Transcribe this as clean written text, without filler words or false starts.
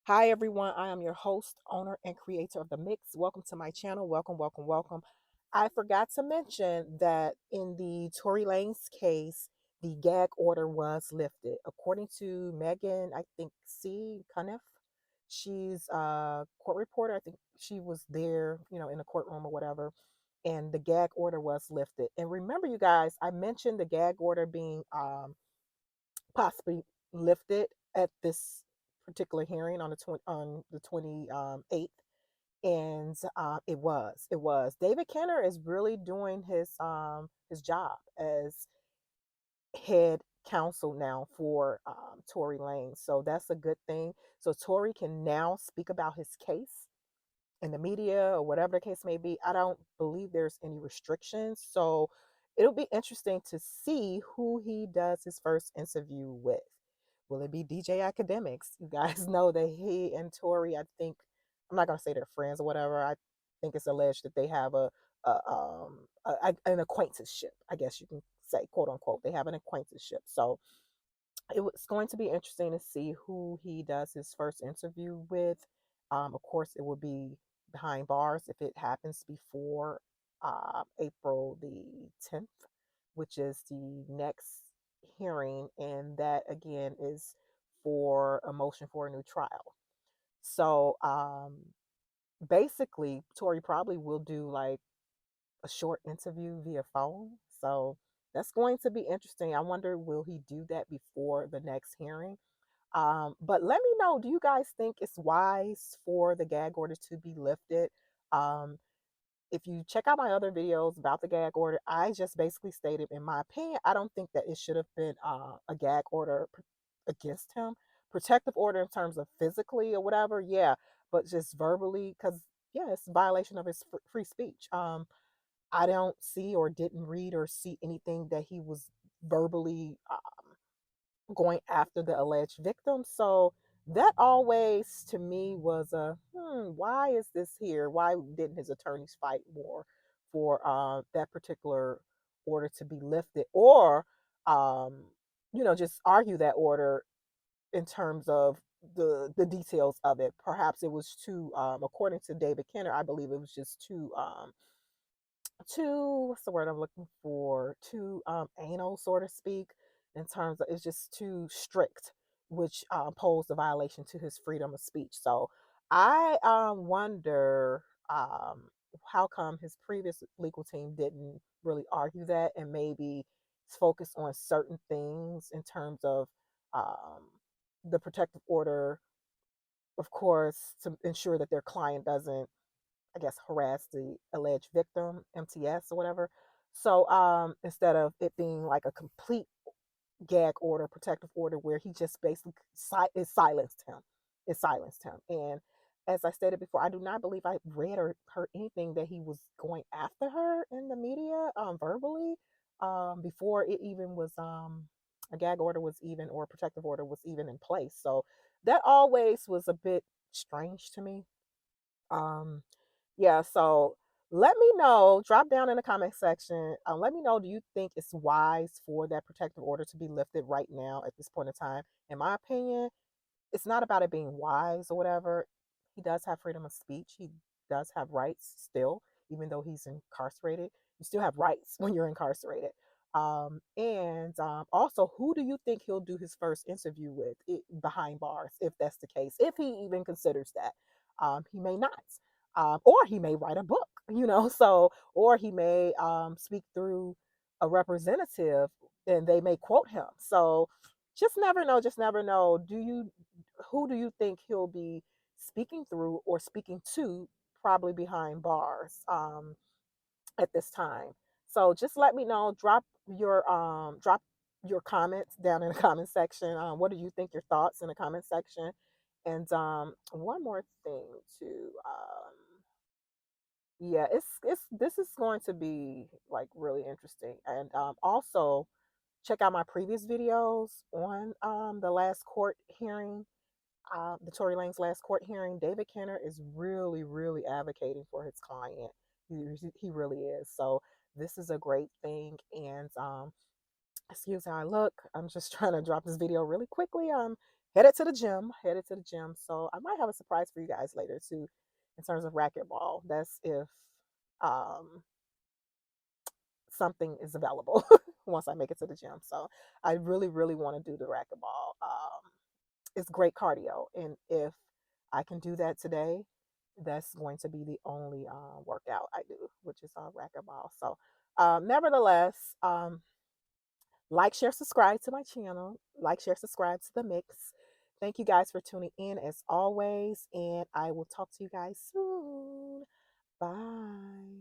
Hi, everyone. I am your host, owner, and creator of The Mix. Welcome to my channel. Welcome, welcome, welcome. I forgot to mention that in the Tory Lanez case, the gag order was lifted. According to Megan, I think Cunniff, she's a court reporter. I think she was there, in the courtroom or whatever. And the gag order was lifted. And remember, you guys, I mentioned the gag order being possibly lifted at this particular hearing on the 28th, and it was David Kenner is really doing his job as head counsel now for Tory Lane, so that's a good thing. So Tory can now speak about his case in the media or whatever the case may be. I don't believe there's any restrictions. So it'll be interesting to see who he does his first interview with. Will it be DJ Academics? You guys know that he and Tory, I think, I'm not going to say they're friends or whatever. I think it's alleged that they have an acquaintanceship, I guess you can say, quote unquote. They have an acquaintanceship. So it was going to be interesting to see who he does his first interview with. Of course, it will be behind bars if it happens before April the 10th, which is the next hearing. And that, again, is for a motion for a new trial. So basically, Tory probably will do like a short interview via phone. So that's going to be interesting. I wonder, will he do that before the next hearing? But let me know, do you guys think it's wise for the gag order to be lifted? Um, if you check out my other videos about the gag order, I just basically stated, in my opinion, I don't think that it should have been a gag order against him. Protective order in terms of physically or whatever, yeah, but just verbally, because, yeah, it's a violation of his free speech. I don't see or didn't read or see anything that he was verbally going after the alleged victim. So that always to me was why is this here? Why didn't his attorneys fight more for that particular order to be lifted, or um, just argue that order in terms of the details of it? Perhaps it was too, according to David Kenner, I believe it was just too, what's the word I'm looking for, too anal, so to speak, in terms of, it's just too strict, which posed a violation to his freedom of speech. So I wonder, how come his previous legal team didn't really argue that and maybe focus on certain things in terms of um, the protective order, of course, to ensure that their client doesn't, I guess, harass the alleged victim, MTS or whatever. So instead of it being like a complete gag order, protective order, where he just basically it silenced him. It silenced him. And as I stated before, I do not believe I read or heard anything that he was going after her in the media verbally, before it even was a gag order was even, or a protective order was even in place. So that always was a bit strange to me. Um, yeah, so let me know, drop down in the comment section. Let me know, do you think it's wise for that protective order to be lifted right now at this point in time? In my opinion, it's not about it being wise or whatever. He does have freedom of speech. He does have rights still, even though he's incarcerated. You still have rights when you're incarcerated. And also, who do you think he'll do his first interview with behind bars, if that's the case? If he even considers that, he may not, or he may write a book, So, or he may speak through a representative, and they may quote him. So, just never know. Just never know. Who do you think he'll be speaking through or speaking to, probably behind bars, at this time? So just let me know. Drop your comments down in the comment section. What do you think? Your thoughts in the comment section. And one more thing too. Yeah, it's this is going to be like really interesting. And also check out my previous videos on the last court hearing, the Tory Lanez last court hearing. David Kenner is really, really advocating for his client. He really is. So this is a great thing. And excuse how I look. I'm just trying to drop this video really quickly. I'm headed to the gym, headed to the gym. So I might have a surprise for you guys later too, in terms of racquetball. That's if um, something is available once I make it to the gym. So I really, really want to do the racquetball. It's great cardio, and if I can do that today, that's going to be the only workout I do, which is racquetball. So, nevertheless, like, share, subscribe to my channel. Like, share, subscribe to the mix. Thank you guys for tuning in as always, and I will talk to you guys soon. Bye.